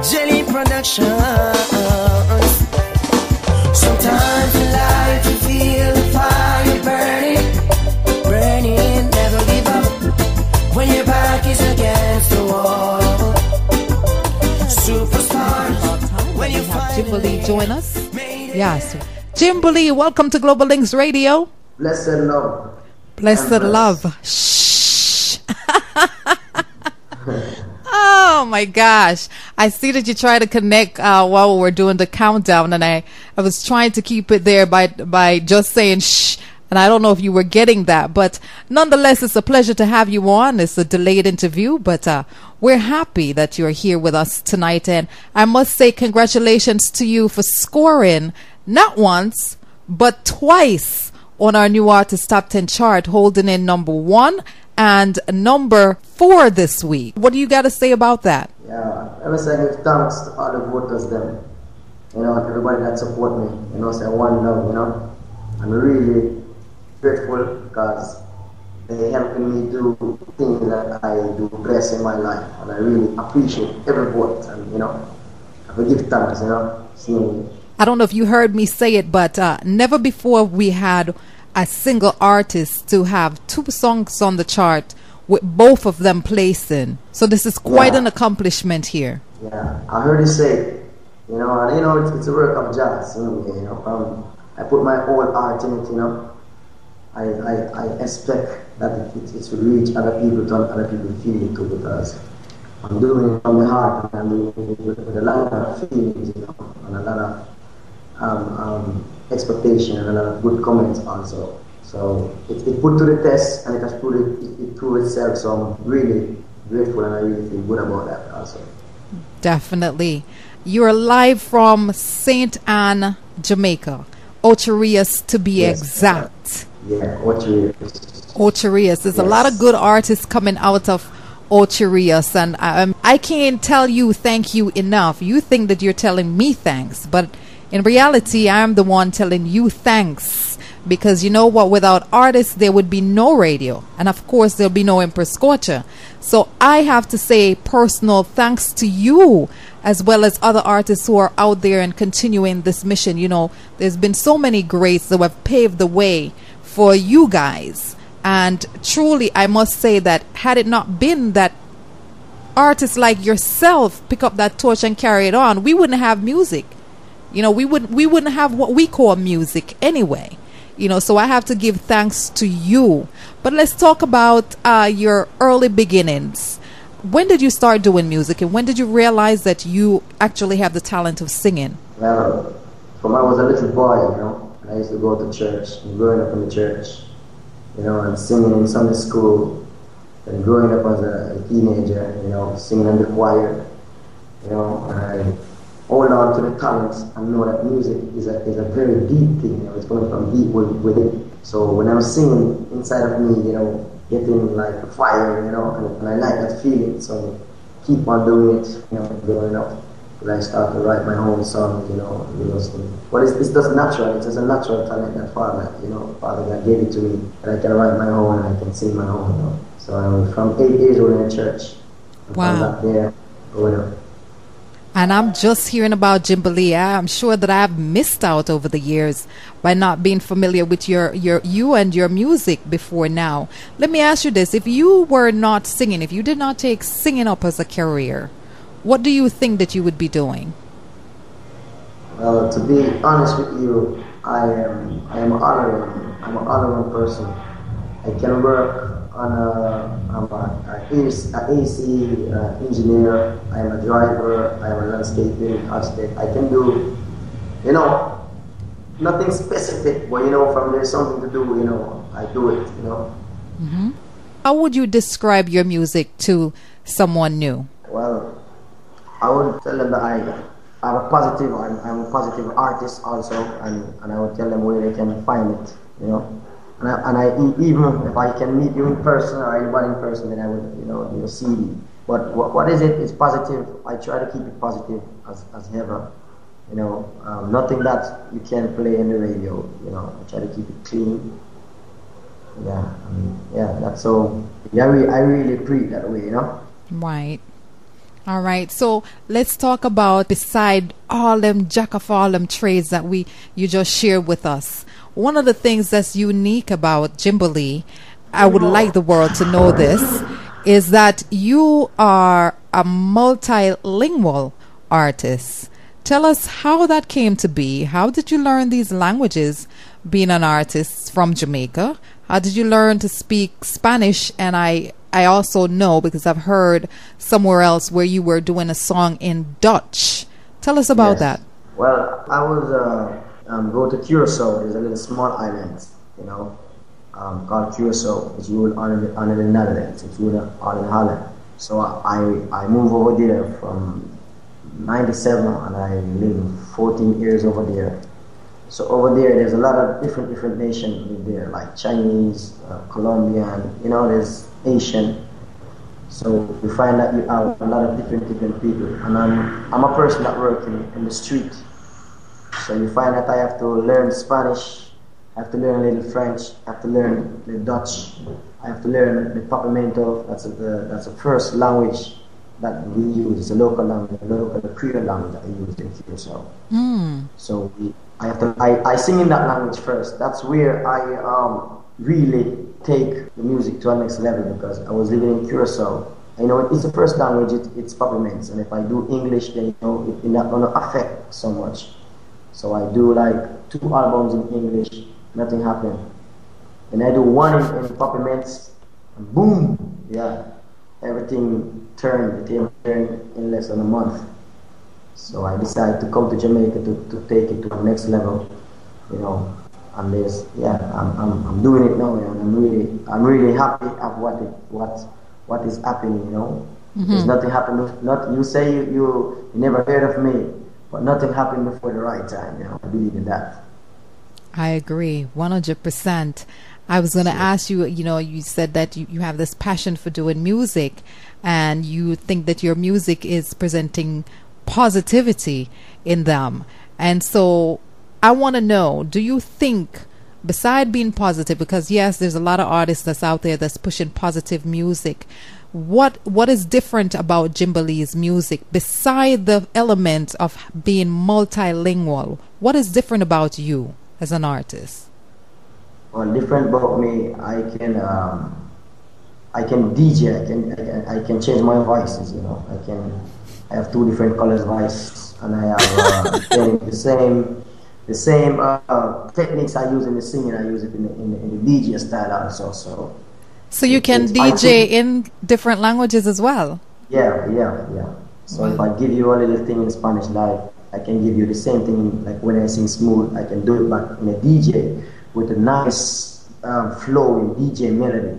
Jelly Productions. Sometimes in life you feel the fire burning, burning, never give up. When your back is against the wall, superstar. When you have Jimbolee join us. Yes, Jimbolee, welcome to Global Links Radio. Blessed love. Blessed Empress. love. Shh. Oh my gosh. I see that you try to connect while we're doing the countdown, and I was trying to keep it there by just saying shh, and I don't know if you were getting that, but nonetheless, it's a pleasure to have you on. It's a delayed interview, but we're happy that you're here with us tonight, and I must say congratulations to you for scoring not once, but twice on our new artist top 10 chart, holding in number 1 and number 4 this week. What do you got to say about that? Yeah, I was saying thanks to all the voters them, you know, everybody that support me, you know, say one love, you know. I'm really grateful because they helping me do things that I do best in my life, and I really appreciate every vote, and you know, I give thanks, you know. So, I don't know if you heard me say it, but never before we had a single artist to have 2 songs on the chart with both of them placing. So this is quite an accomplishment here. Yeah, I heard you say, you know, and you know, it's a work of jazz, you know. I put my whole art in it, you know. I expect that it will reach other people, to other people feel it too, because I'm doing it from the heart, and I'm doing it with a lot of feelings, you know, and a lot of expectation and a lot of good comments also. So it put to the test, and it has put it through itself. So I'm really grateful, and I really feel good about that also. Definitely. You're live from St. Anne, Jamaica. Ocho Rios to be exact. Yeah, Ocho Rios. Ocho Rios. There's a lot of good artists coming out of Ocho Rios, and I can't tell you thank you enough. You think that you're telling me thanks, but in reality, I'm the one telling you thanks, because you know what? Without artists, there would be no radio, and of course, there'll be no Empress Scorcha. So I have to say personal thanks to you, as well as other artists who are out there and continuing this mission. You know, there's been so many greats that have paved the way for you guys, and truly, I must say that had it not been that artists like yourself pick up that torch and carry it on, we wouldn't have music. You know, we wouldn't have what we call music anyway. You know, so I have to give thanks to you. But let's talk about your early beginnings. When did you start doing music, and when did you realize that you actually have the talent of singing? Well, from I was a little boy, you know, I used to go to church, and growing up in the church, you know, and singing in Sunday school, and growing up as a teenager, you know, singing in the choir, you know, and I hold on to the talents and know that music is a very deep thing, you know, it's coming from deep within. So when I was singing inside of me, you know, getting like a fire, you know, and I like that feeling, so keep on doing it, you know, growing up. Because I started to write my own songs, you know, but it's just natural, it's just a natural talent that Father God gave it to me, that I can write my own and I can sing my own, you know. So I was from 8 years old in church, and from that there, growing up. And I'm just hearing about Jimbolee. I'm sure that I've missed out over the years by not being familiar with you and your music before now. Let me ask you this. If you were not singing, if you did not take singing up as a career, what do you think that you would be doing? Well, to be honest with you, I'm an honoring person. I can work I'm an AC engineer, I'm a driver, I'm a landscaping architect. I can do, you know, nothing specific, but, you know, from there's something to do, you know, I do it, you know. Mm-hmm. How would you describe your music to someone new? Well, I would tell them that I'm a positive artist also, and I would tell them where they can find it, you know. And I even if I can meet you in person or anybody in person, then I would, you know, see you. But what is it? It's positive. I try to keep it positive as ever. You know, nothing that you can play in the radio. You know, I try to keep it clean. Yeah, that's so. Yeah, I really treat that way. You know. Right. All right. So let's talk about beside all them jack of all them trades that you just shared with us. One of the things that's unique about jimbolee, I would like the world to know this, is that you are a multilingual artist. Tell us how that came to be. How did you learn these languages being an artist from Jamaica? How did you learn to speak Spanish? And I also know, because I've heard somewhere else where you were doing a song in Dutch. Tell us about that. Well, I was go to Curacao. There's a little small island, called Curacao. It's ruled under the Netherlands. It's ruled on Holland. So I moved over there from 97, and I lived 14 years over there. So over there's a lot of different nations live there, like Chinese, Colombian, there's Asian. So you find that you have a lot of different people. And I'm a person that works in the street. So you find that I have to learn Spanish, I have to learn a little French, I have to learn the Dutch, I have to learn the Papamento. That's the first language that we use. It's a local language, the Creole language that I use in Curacao. So I sing in that language first. That's where I really take the music to a next level, because I was living in Curacao. It's the first language, it's Papamento, and if I do English, then it's not going to affect so much. So I do like 2 albums in English, nothing happened. And I do one in Papamento, and boom, everything turned. It turned in less than a month. So I decided to come to Jamaica to take it to the next level, And I'm doing it now, and I'm really happy at what is happening, There's nothing happened. You say you never heard of me, but nothing happened before the right time. I believe in that. I agree, 100%. I was going to ask you, you said that you have this passion for doing music, and you think that your music is presenting positivity in them. And so I want to know, do you think, beside being positive, because yes, there's a lot of artists that's out there that's pushing positive music, what is different about jimbolee's music beside the element of being multilingual? What is different about you as an artist? Well, different about me, I can DJ, I can change my voices, I have 2 different colors voice, and I have the same techniques I use in the singing, I use it in the DJ style also. So you can DJ in different languages as well? Yeah. So if I give you a little thing in Spanish, like I can give you the same thing, like when I sing smooth, I can do it back in a DJ with a nice flowing DJ melody,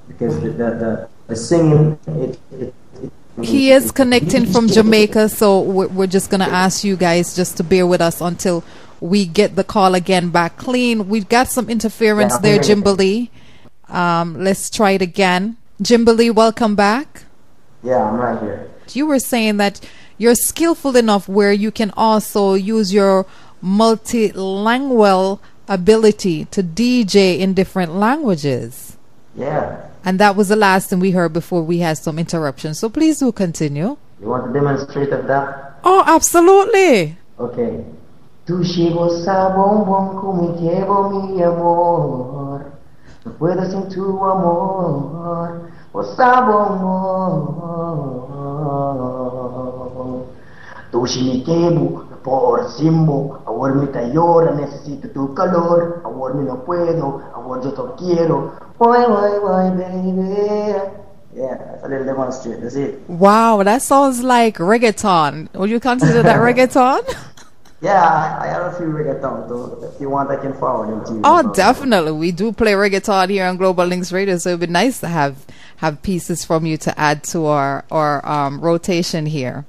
because the singing, he is connecting from Jamaica, so we're just going to ask you guys just to bear with us until we get the call again back clean. We've got some interference there, Jimbolee. Let's try it again. Jimbolee, welcome back. Yeah, I'm right here. You were saying that you're skillful enough where you can also use your multilingual ability to DJ in different languages. Yeah. And that was the last thing we heard before we had some interruptions. So please do continue. You want to demonstrate of that? Oh, absolutely. Okay. Tu llevo sabón bon como llevo mi amor. No puedo sin tu amor. O sabón. Tu shiniquebo por simbo. Ahora me llora, necesito tu calor. Ahora me no puedo. Ahora yo te quiero. Why, baby? Yeah, that's a little demonstration. That's it. Wow, that sounds like reggaeton. Would you consider that reggaeton? Yeah, I have a few reggaeton too. If you want, I can forward them to you. Oh, definitely. We do play reggaeton here on Global Links Radio, so it'd be nice to have pieces from you to add to our rotation here.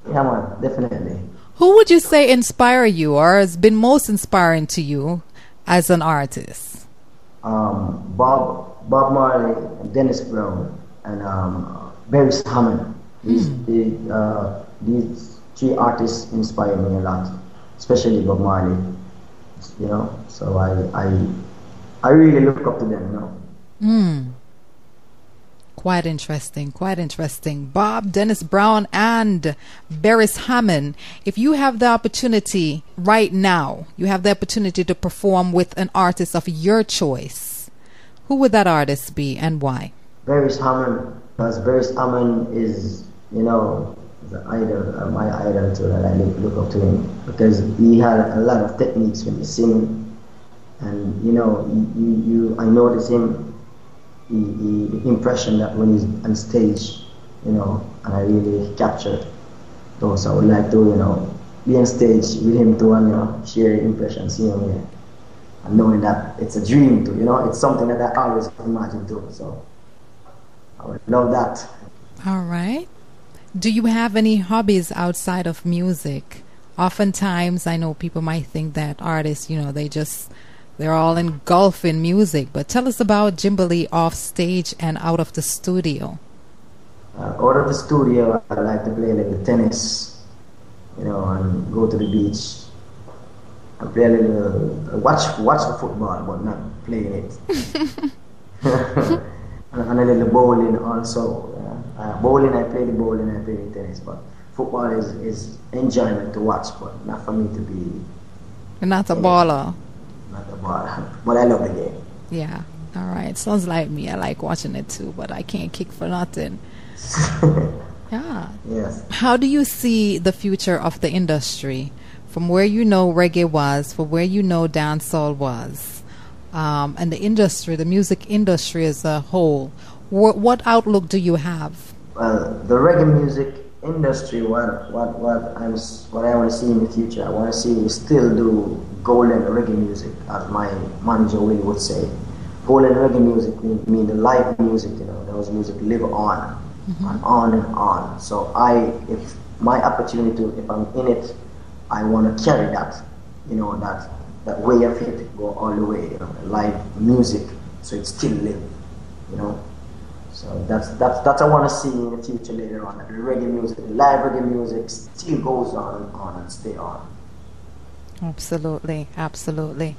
Yeah, man, definitely. Who would you say inspire you, or has been most inspiring to you as an artist? Bob Marley, Dennis Brown, and Barry Hammond. These 3 artists inspire me a lot, especially Bob Marley. So I really look up to them. Quite interesting, quite interesting. Bob, Dennis Brown, and Beres Hammond. If you have the opportunity right now, you have the opportunity to perform with an artist of your choice, who would that artist be and why? Beres Hammond, because Beres Hammond is, the idol, my idol too, that I look up to him, because he had a lot of techniques when he sing, and I notice him. The impression that when he's on stage, and I really captured those. I would like to, be on stage with him too and, share impressions, seeing him, and knowing that it's a dream too, it's something that I always imagine too. So I would love that. All right. Do you have any hobbies outside of music? Oftentimes, I know people might think that artists, they're all engulfed in music, but tell us about jimbolee off stage and out of the studio. Out of the studio, I like to play like the tennis, and go to the beach and play a little, watch the football, but not playing it. and a little bowling also. Bowling, I play the bowling, I play the tennis, but football is enjoyment to watch, but not for me to be. You're not a baller. Not a baller, but I love the game. Yeah, all right. Sounds like me. I like watching it too, but I can't kick for nothing. Yeah. Yes. How do you see the future of the industry, from where reggae was, from where dancehall was, and the music industry as a whole? What outlook do you have? Well, the reggae music industry, what I want to see in the future, I want to see we still do golden reggae music, as my manager Willie would say. Golden reggae music mean the live music, those music live on, and on and on. So if my opportunity, if I'm in it, I want to carry that, that way of it, go all the way, live music, so it still live, So that's I want to see in the future later on. That the reggae music, the live reggae music, still goes on and stay on. Absolutely, absolutely.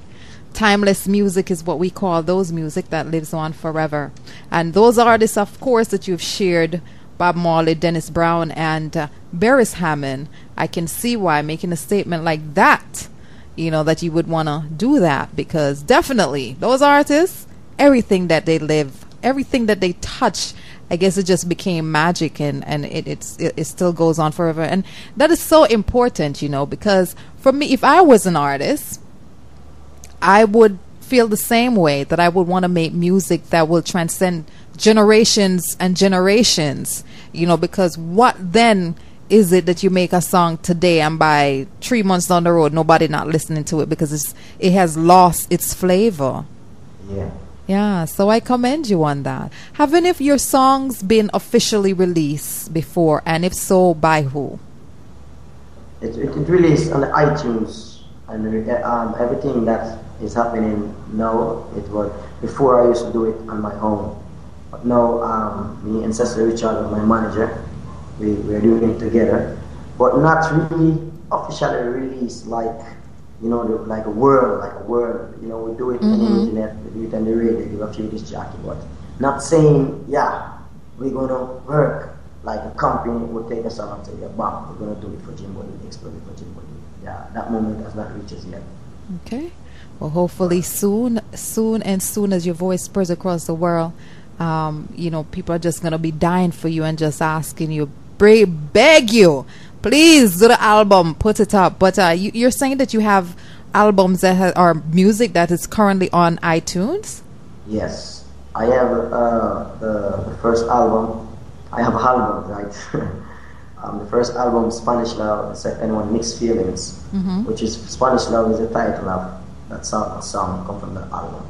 Timeless music is what we call those music that lives on forever. And those artists, of course, that you've shared, Bob Marley, Dennis Brown, and Beres Hammond, I can see why making a statement like that, that you would want to do that, because definitely those artists, everything that they live, everything that they touch, I guess it just became magic, and it still goes on forever. And that is so important, because for me, if I was an artist, I would feel the same way, that I would want to make music that will transcend generations and generations, because what then is it that you make a song today and by 3 months down the road, nobody not listening to it because it has lost its flavor? Yeah. Yeah, so I commend you on that. Have any of your songs been officially released before, and if so, by who? It released on the iTunes, and everything that is happening now, it was before I used to do it on my own. But now, me and Cecily Richard, my manager, we're doing it together, but not really officially released like, like a world, we do it on the internet, we do it on the radio, give a few disc jockey, but not saying, we're gonna work like a company would take us on and say, bam, we're gonna do it for jimbolee, explode it for jimbolee. Yeah, that moment has not reached us yet. Okay. Well, hopefully soon as your voice spreads across the world, people are just gonna be dying for you and just asking you, beg you, please do the album, put it up. But you're saying that you have albums that are music that is currently on iTunes? Yes, I have the first album. I have albums, right? The first album, Spanish Love. The second one, Mixed Feelings, which is Spanish Love is the title of that song. The song come from the album,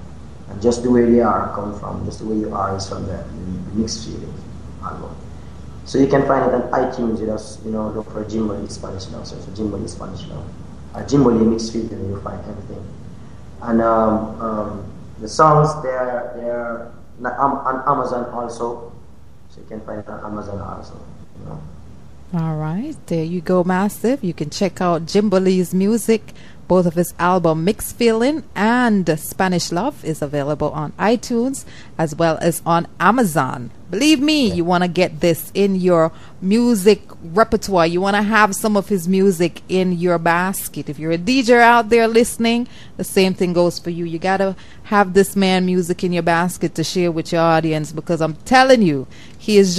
and Just the Way They Are come from Just the Way You Are is from the Mixed Feelings album. So you can find it on iTunes. Look for Jimbolee Spanish Love. So Jimbolee Spanish Love, Jimbolee Mixed Feelings, you'll find everything. And the songs they're on Amazon also. So you can find it on Amazon also. All right, there you go, Massive. You can check out Jimbolee's music, Both of his album Mixed Feeling and Spanish Love is available on iTunes as well as on Amazon. Believe me, you want to get this in your music repertoire. You want to have some of his music in your basket. If you're a DJ out there listening, the same thing goes for you. You got to have this man music in your basket to share with your audience, because I'm telling you, he's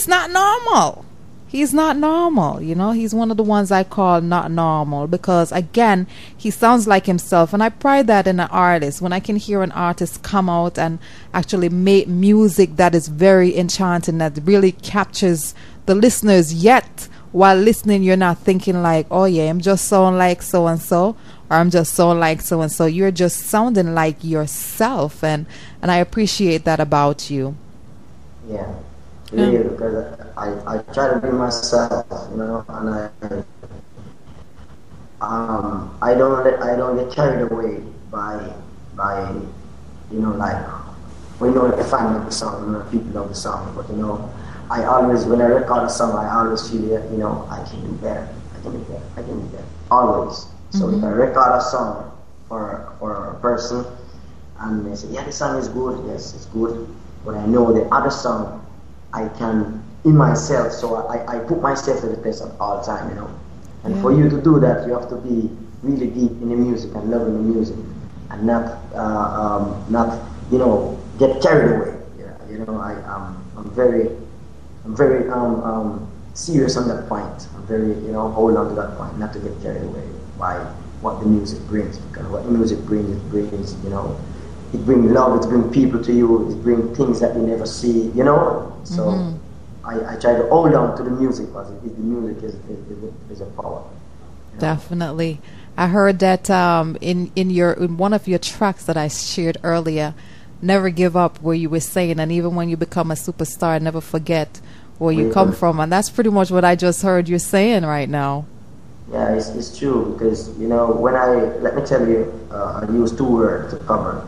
not normal. He's not normal, you know. He's one of the ones I call not normal, because, again, he sounds like himself. And I pride that in an artist. When I can hear an artist come out and actually make music that is very enchanting, that really captures the listeners, yet while listening, you're not thinking like, oh, yeah, I'm just sounding like so-and-so, or I'm just sounding like so-and-so. You're just sounding like yourself. And I appreciate that about you. Yeah. Yeah, because I try to be myself, you know, and I don't get carried away by you know, like, when you know the fan of the song, you know, people love the song, but you know, I always, when I record a song, I always feel that, you know, I can do better, always. So if I record a song for a person and they say, yeah, the song is good, yes, it's good, but I know the other song I can, in myself, so I put myself to the test at all time, you know. And for you to do that, you have to be really deep in the music and loving the music, and not you know, get carried away. Yeah, you know, I'm very serious on that point. I'm very, you know, hold on to that point, not to get carried away by what the music brings, because what the music brings, it brings, you know, it brings love, it brings people to you, it brings things that you never see, you know. So I try to hold on to the music, because the music is a power. You know? Definitely. I heard that in one of your tracks that I shared earlier, Never Give Up, where you were saying, and even when you become a superstar, never forget where you come from. And that's pretty much what I just heard you saying right now. Yeah, it's true, because, you know, let me tell you, I use two words to cover.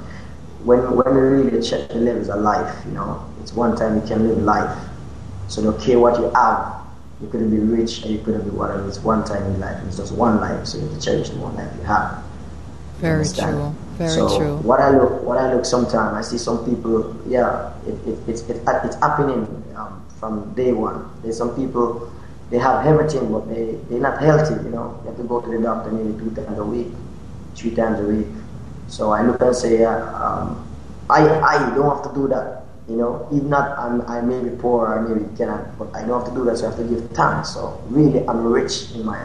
When we really check the levels of life, you know, it's one time you can live life. So don't care what you have. You couldn't be rich, or you couldn't be whatever. It's one time in life. It's just one life, so you have to cherish the one life you have. Very true. Very so true. What I look sometimes, I see some people. Yeah, it's happening from day one. There's some people, they have everything, but they're not healthy. You know, you have to go to the doctor maybe 2 times a week, 3 times a week. So I look and say, I don't have to do that. You know, even not I may be poor, I may be cannot, but I don't have to do that. So I have to give thanks. So really, I'm rich in my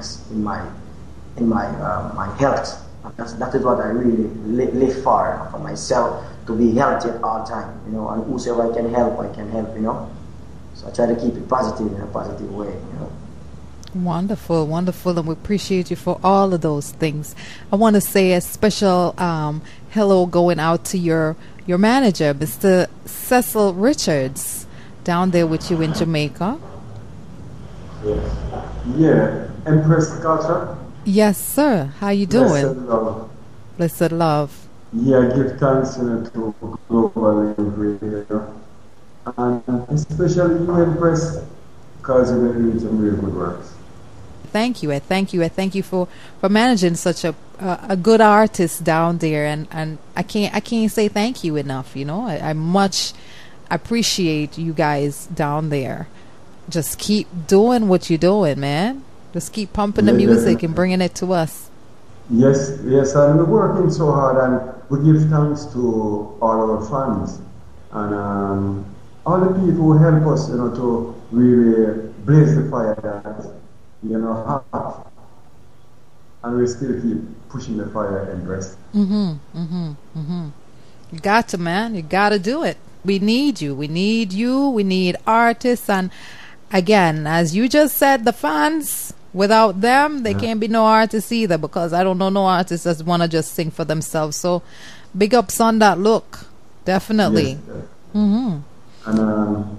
health. That is what I really live for myself, to be healthy at all time. You know, and whosoever I can help. You know, so I try to keep it positive in a positive way. You know. Wonderful, wonderful, and we appreciate you for all of those things. I want to say a special hello going out to your manager, Mr. Cecil Richards, down there with you in Jamaica. Yeah, Empress Scorcha. Yes, sir. How you doing? Blessed love. Blessed love. Yeah, give thanks, you know, to Global Radio, and especially you, Empress, because you're doing some really good works. Thank you. I thank you for managing such a good artist down there, and I can't say thank you enough. You know, I much appreciate you guys down there. Just keep doing what you're doing, man. Just keep pumping the music and bringing it to us. Yes, and we're working so hard, and we give thanks to all our fans and all the people who help us, you know, to really blaze the fire that, you know, hot. And we still keep pushing the fire and rest. You got to, man. You got to do it. We need you. We need you. We need artists. And again, as you just said, the fans, without them, there can't be no artists either, because I don't know no artists that want to just sing for themselves. So big ups on that look. Definitely. Yes. And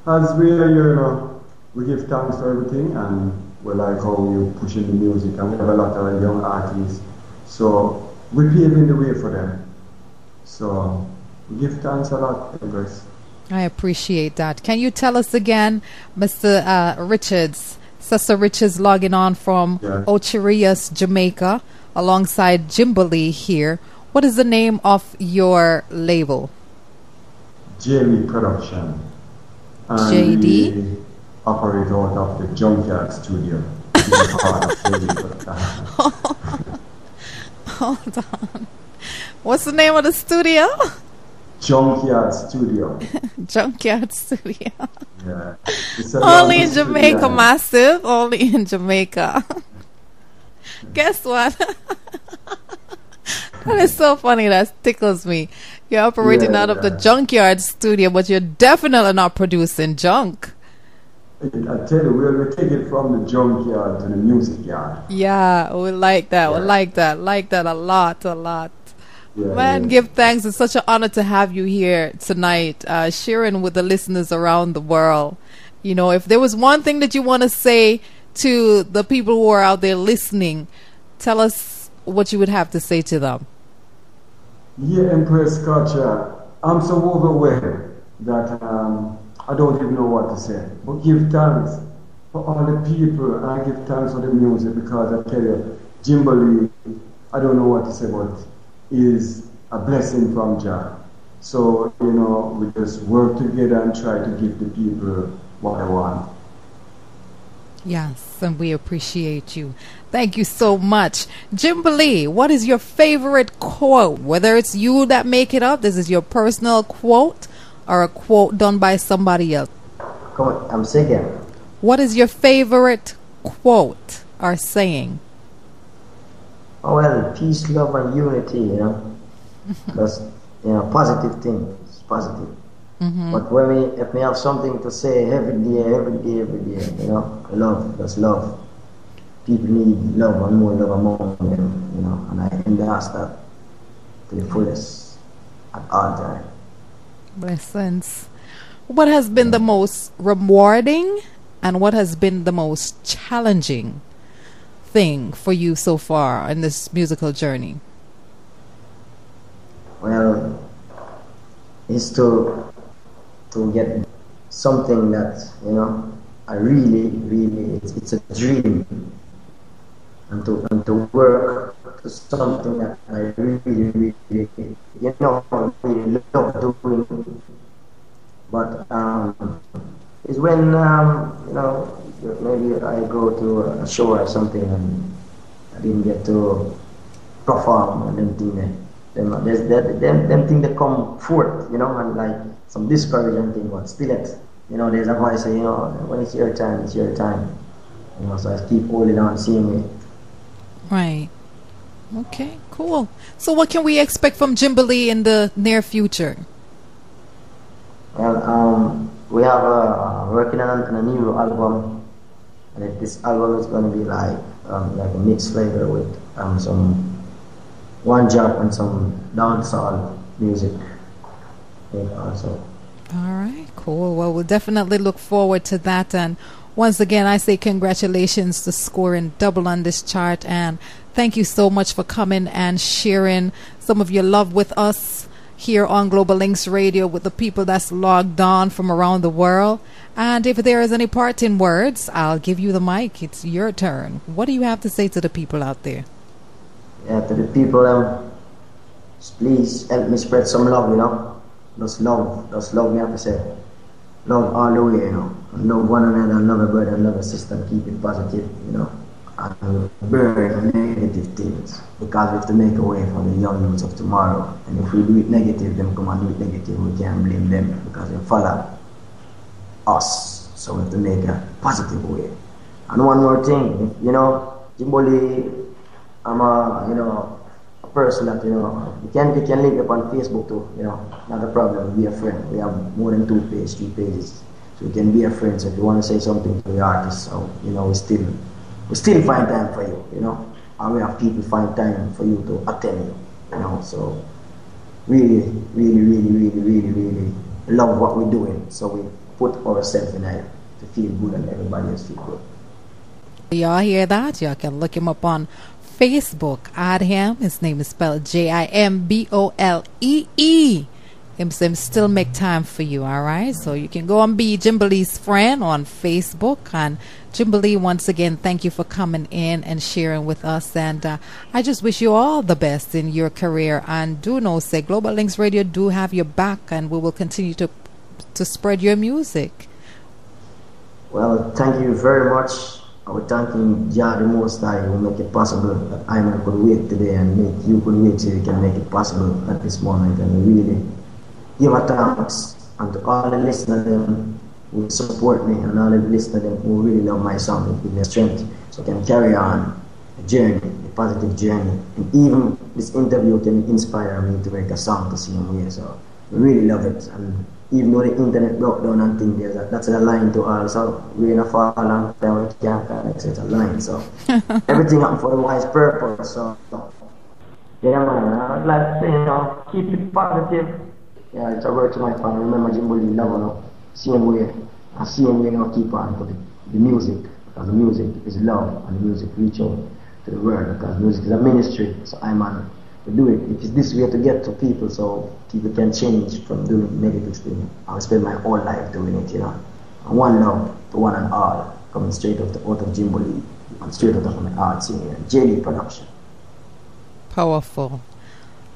as we are here, you know, we give thanks for everything, and we like how you're pushing the music, and we have a lot of young artists. So we're paving the way for them. So we give thanks a lot, Empress. I appreciate that. Can you tell us again, Mr. Richards, Cesar Rich is logging on from Ocherias, Jamaica, alongside Jimbolee here. What is the name of your label? JD Production. And JD? we operate out of the Junkyard Studio. Hold on. What's the name of the studio? Junkyard Studio. Junkyard Studio. Yeah. Only in Jamaica, massive. Only in Jamaica. Guess what? That is so funny. That tickles me. You're operating out of the Junkyard Studio, but you're definitely not producing junk. I tell you, we'll take it from the junkyard to the music yard. Yeah, we like that. We like that. Like that a lot, a lot. Yeah, Man, give thanks. It's such an honor to have you here tonight, sharing with the listeners around the world. You know, if there was one thing that you want to say to the people who are out there listening, tell us what you would have to say to them. Yeah, Empress Scorcha, I'm so overwhelmed that I don't even know what to say. But give thanks for all the people, and I give thanks for the music, because I tell you, jimbolee, I don't know what to say, but is a blessing from Jah. So, you know, we just work together and try to give the people what they want. Yes, and we appreciate you. Thank you so much. Jimbolee, what is your favorite quote? Whether it's you that make it up, this is your personal quote, or a quote done by somebody else. Come on, I'm singing. What is your favorite quote or saying? Oh, well, peace, love, and unity, you know. That's, you know, positive thing. It's positive. Mm-hmm. But if we have something to say every day, you know, love, that's love. People need love and more love among them, you know, and I endorse that to the fullest at all times. Blessings. What has been the most rewarding and what has been the most challenging thing for you so far in this musical journey? Well, it's to get something that, you know, I really, it's a dream, and to work to something that I really, you know, really love doing. But it's when, you know, maybe I go to a show or something and I didn't get to perform, and them thing that come forth, you know, and like some discouraging thing, but still you know, there's a voice say, you know, when it's your time, it's your time. You know, so I keep holding on, seeing it. Right. Okay, cool. So what can we expect from Jimbolee in the near future? Well, we have working on a new album, and this album is going to be like a mixed flavor with some one drop and some dancehall music also. All right, cool. Well, we'll definitely look forward to that. And once again, I say congratulations to scoring double on this chart. And thank you so much for coming and sharing some of your love with us here on Global Links Radio with the people that's logged on from around the world. And if there is any parting words, I'll give you the mic. It's your turn. What do you have to say to the people out there? Yeah, to the people, please help me spread some love, you know. Just love me, have to say. Love all the way, you know. And love one another, love a brother, love a sister, keep it positive, you know. And burn negative things. Because we have to make a way for the young youths of tomorrow. And if we do it negative, them come and do it negative, we can't blame them because they follow us. So we have to make a positive way. And one more thing, you know, Jimbolee, I'm a person that, you know, we can link up on Facebook too, you know, not a problem, be a friend. We have more than 3 pages. So we can be a friend. So if you want to say something to the artist, so, you know, we still find time for you, you know. And we have people find time for you to attend you, you know. So really love what we're doing. So we put ourselves in there to feel good and everybody else feel good. Y'all hear that? Y'all can look him up on Facebook. Add him. His name is spelled Jimbolee. him still make time for you, all right? So you can go and be Jimbolee's friend on Facebook. And Jimbolee, once again, thank you for coming in and sharing with us. And I just wish you all the best in your career. And do know, say, Global Links Radio do have your back, and we will continue to spread your music. Well, thank you very much. I would thank Jah the Most High who make it possible that I could wait today and make you could wait so you can make it possible at this moment. And really give a thanks and to all the listeners who support me and all the listeners who really love my song and give me strength so I can carry on the journey, the positive journey. And even this interview can inspire me to make a song to sing here. So I really love it. And even though the internet broke down and things, that's a line to all. So rain or fall and down, it can't connect, it's a line. So everything happened for the wise purpose. So yeah, man, I would like to say, keep it positive. Yeah, it's a word to my family. Remember, Jimbolee love, same way, and same way, keep on to the music, because the music is love, and the music reach out to the world, because music is a ministry. So I'm on to do it. It is this way to get to people, so people can change from doing negative things. I'll spend my whole life doing it, And one love to one and all, coming straight out of Jimbolee, and straight out of my art singing and JD production. Powerful.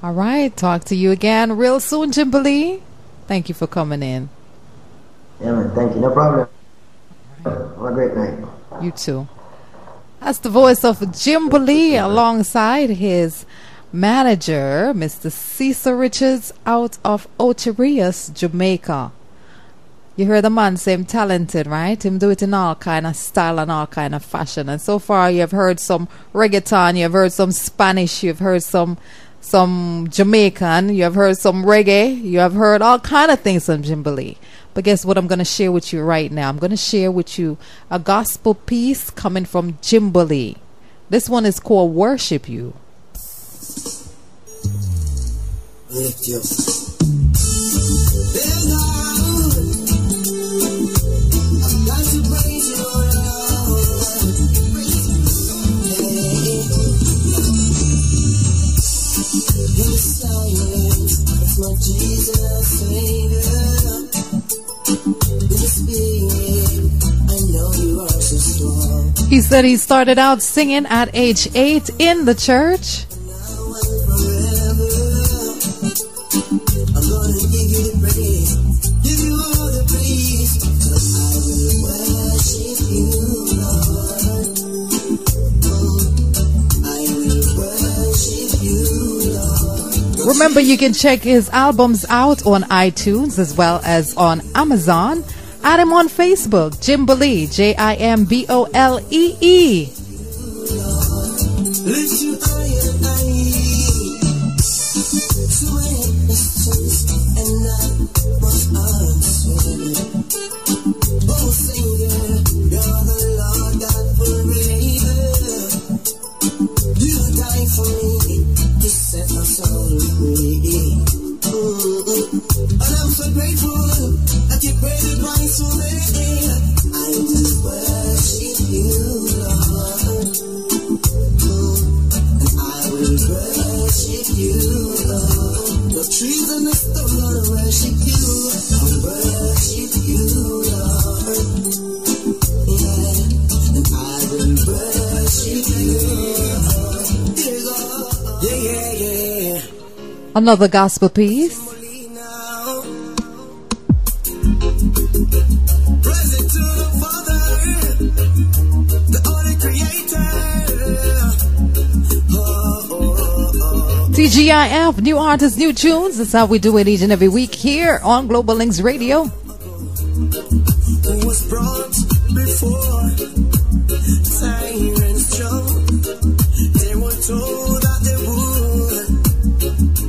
All right, talk to you again real soon, Jimbolee. Thank you for coming in. Yeah, man, thank you. No problem. Have a great night. You too. That's the voice of Jimbolee alongside his manager, Mr. Cecil Richards, out of Ocherius, Jamaica. You heard the man say him talented, right? Him do it in all kind of style and all kind of fashion. And so far you have heard some reggaeton, you have heard some Spanish, you have heard some Jamaican, you have heard some reggae, you have heard all kind of things from Jimbolee. But guess what I'm going to share with you right now? I'm going to share with you a gospel piece coming from Jimbolee. This one is called Worship You. Lift you. I'm glad to praise you, Lord. In the silence, it's my Jesus Savior. In the spirit, I know you are so strong. He said he started out singing at age 8 in the church. Remember, you can check his albums out on iTunes as well as on Amazon. Add him on Facebook, Jimbolee, Jimbolee. Another gospel piece. TGIF, new artists, new tunes. That's how we do it each and every week here on Global Links Radio. Who was brought before sirens strong. They were told that they would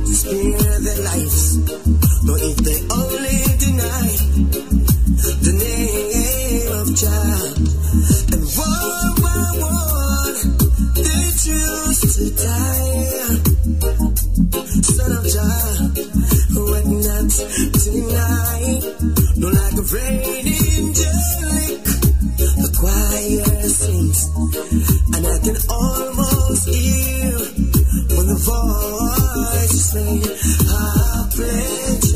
spare their lives, but if they only deny the name of Jah, and one by one they choose to die. Son of Jah, what not tonight? No like a raining angelic, the choir sings, and I can almost hear when the voice say, I pledge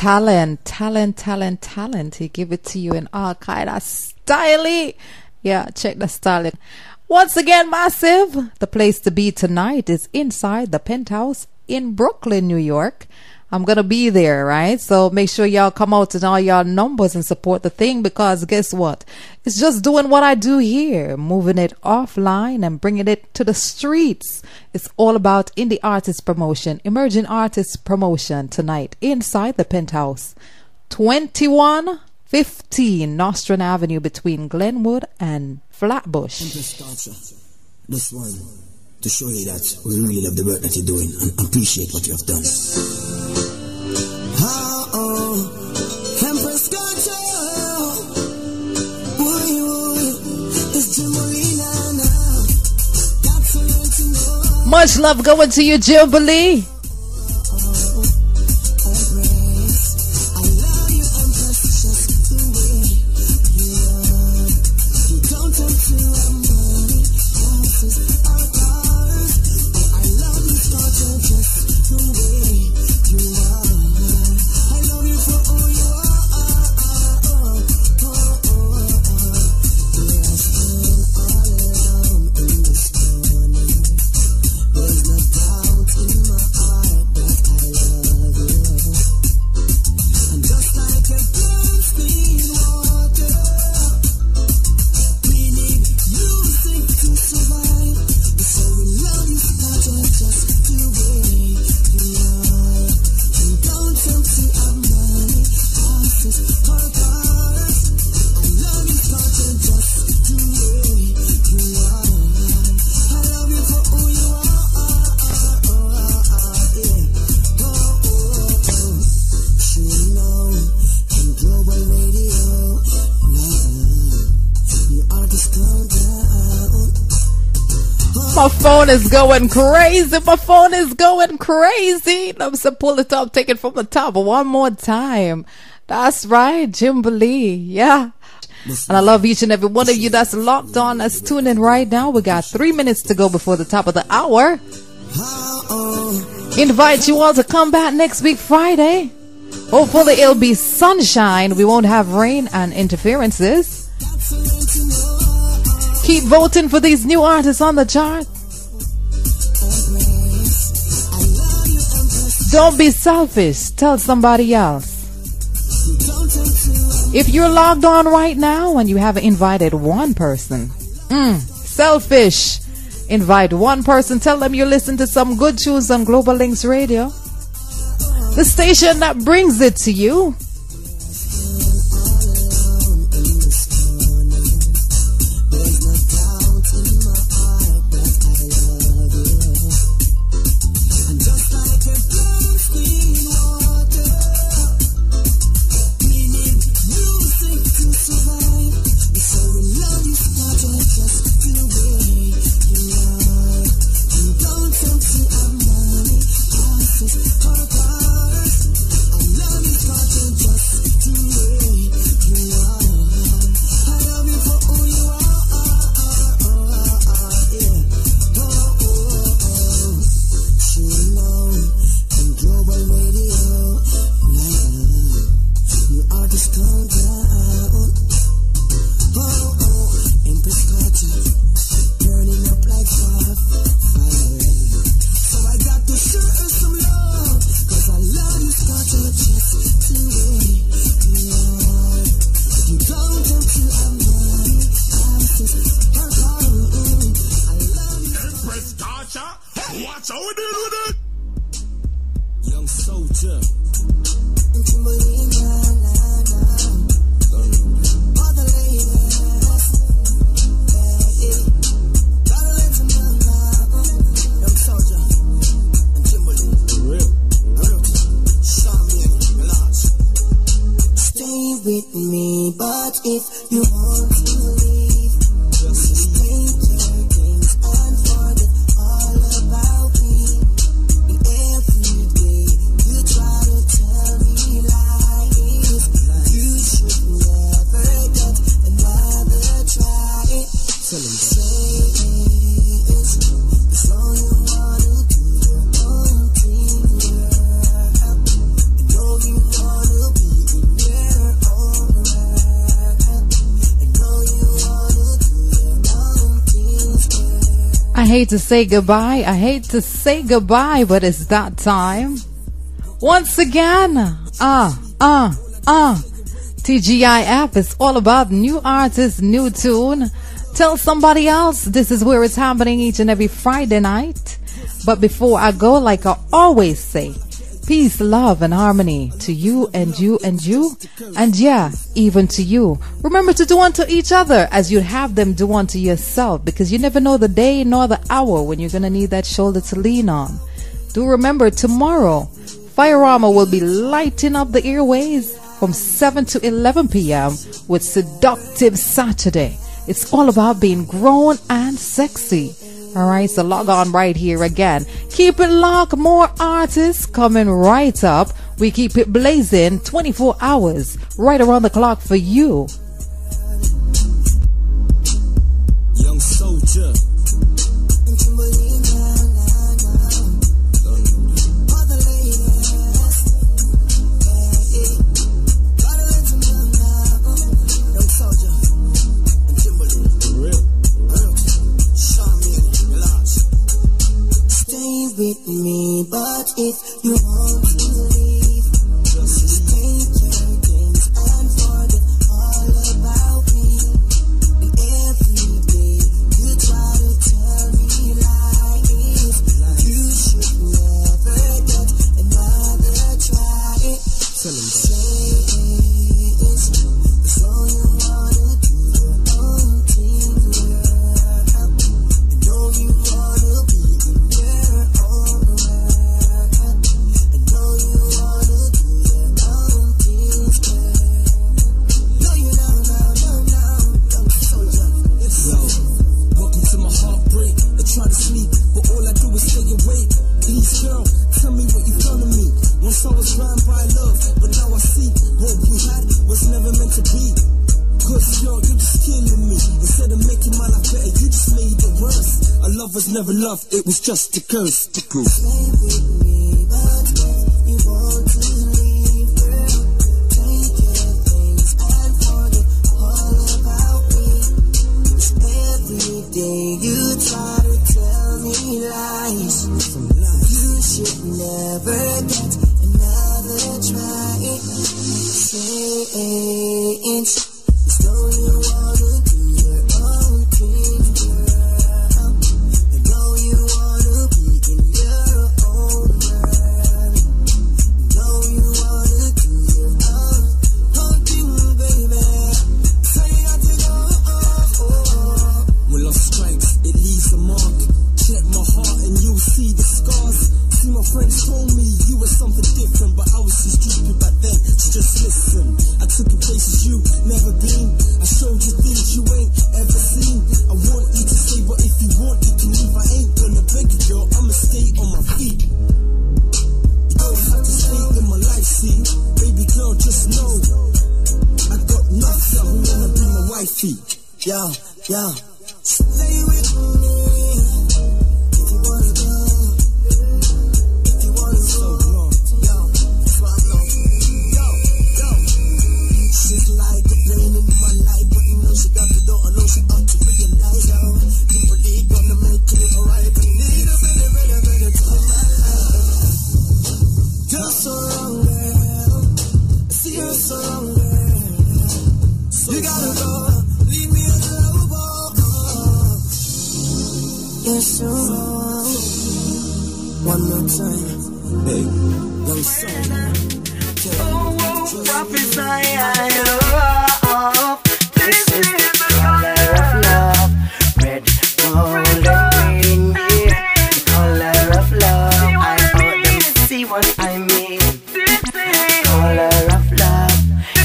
talent. He give it to you in all kind of style. Yeah, check the style. Once again, Massive, the place to be tonight is inside the Penthouse in Brooklyn, New York. I'm going to be there, right? So make sure y'all come out in all y'all numbers and support the thing, because guess what? It's just doing what I do here, moving it offline and bringing it to the streets. It's all about indie artist promotion, emerging artist promotion tonight inside the Penthouse. 2115 Nostrand Avenue between Glenwood and Flatbush. This one, to show you that we really love the work that you're doing and appreciate what you have done. Empress scorcha, it's jimbolee now. Much love going to you, Jimbolee. My phone is going crazy. My phone is going crazy. I'm going to pull it up, take it from the top one more time. That's right, Jimbolee. Yeah. And I love each and every one of you that's locked on, that's tuning in right now. We got 3 minutes to go before the top of the hour. Invite you all to come back next week, Friday. Hopefully it'll be sunshine. We won't have rain and interferences. Keep voting for these new artists on the chart. Don't be selfish. Tell somebody else. If you're logged on right now and you haven't invited one person, selfish. Invite one person. Tell them you listen to some good tunes on Global Links Radio, the station that brings it to you. With me, but if you want to leave, just explain your things and forget all about me. Every day you try to tell me lies. You should never get another try. Tell him that. So you want to do your own thing, girl. You know you want to I hate to say goodbye. I hate to say goodbye, but it's that time. Once again, TGIF is all about new artists, new tune. Tell somebody else this is where it's happening each and every Friday night. But before I go, like I always say, peace, love, and harmony to you and you and you. And yeah, even to you. Remember to do unto each other as you'd have them do unto yourself, because you never know the day nor the hour when you're going to need that shoulder to lean on. Do remember, tomorrow, Firearmor will be lighting up the airways from 7 to 11 p.m. with Seductive Saturday. It's all about being grown and sexy. Alright, so log on right here again. Keep it locked. More artists coming right up. We keep it blazing 24 hours right around the clock for you. Young soldier. With me, but if you want to leave, just paint your things and forget all about me. And every day you try to tell me lies. You should never get another try. Tell him that. It's all you wanna do your own thing, girl. You know you wanna be in your own world. I know you wanna do your own things, girl. No, you no. Soldier, yo, welcome to my heartbreak. I try to sleep, but all I do is stay awake. Please, girl, tell me what you done to me. Once I was blind by love, but now I see what we had was never meant to be. Cause girl, you're just killing me. Instead of making my life better, you just made it worse. Our love was never love, it was just a curse. The proof. Stay with me, but if you want to leave, girl, take your things and forget all about me. 'Cause every day you try to tell me lies. You should never get another try. Say it's so you wanna do your own thing, girl. You know you wanna be in your own world. You know you wanna do your own thing, baby. So you got to go. When love strikes, it leaves a mark. Check my heart and you'll see the scars. See, my friends told me you were something different, but I was too stupid back then to just listen. I took you places you never been. I showed you things you ain't ever seen. I want you to stay, but if you want, you can leave. I ain't gonna beg you, girl. I'ma stay on my feet. You don't have to stay in my life, see. Baby girl, just know I got nothing who wanna be my wifey. Yeah. Stay with me. If you wanna go, if you wanna go, she's like the pain in my life, but you know she got the door, I know she up to realize, yo. You believe gonna make it alright, but need a better time, my life. You're so wrong, girl. I see you're so wrong, girl. You gotta go, leave me alone, oh. You're so wrong. One more time, hey, young son. Prophesy, this is the color of love. Red, gold, and green, yeah. The color of love. I hope them see what I mean. The color of love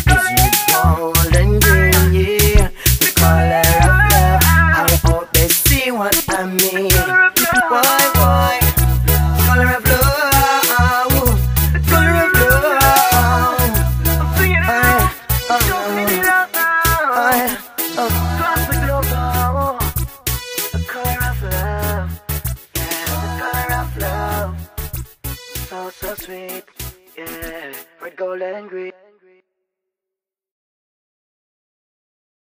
is red, gold, and green, yeah. The color of love. I hope they see what I mean. Boy, color of love. So sweet, yeah, red, gold, and green.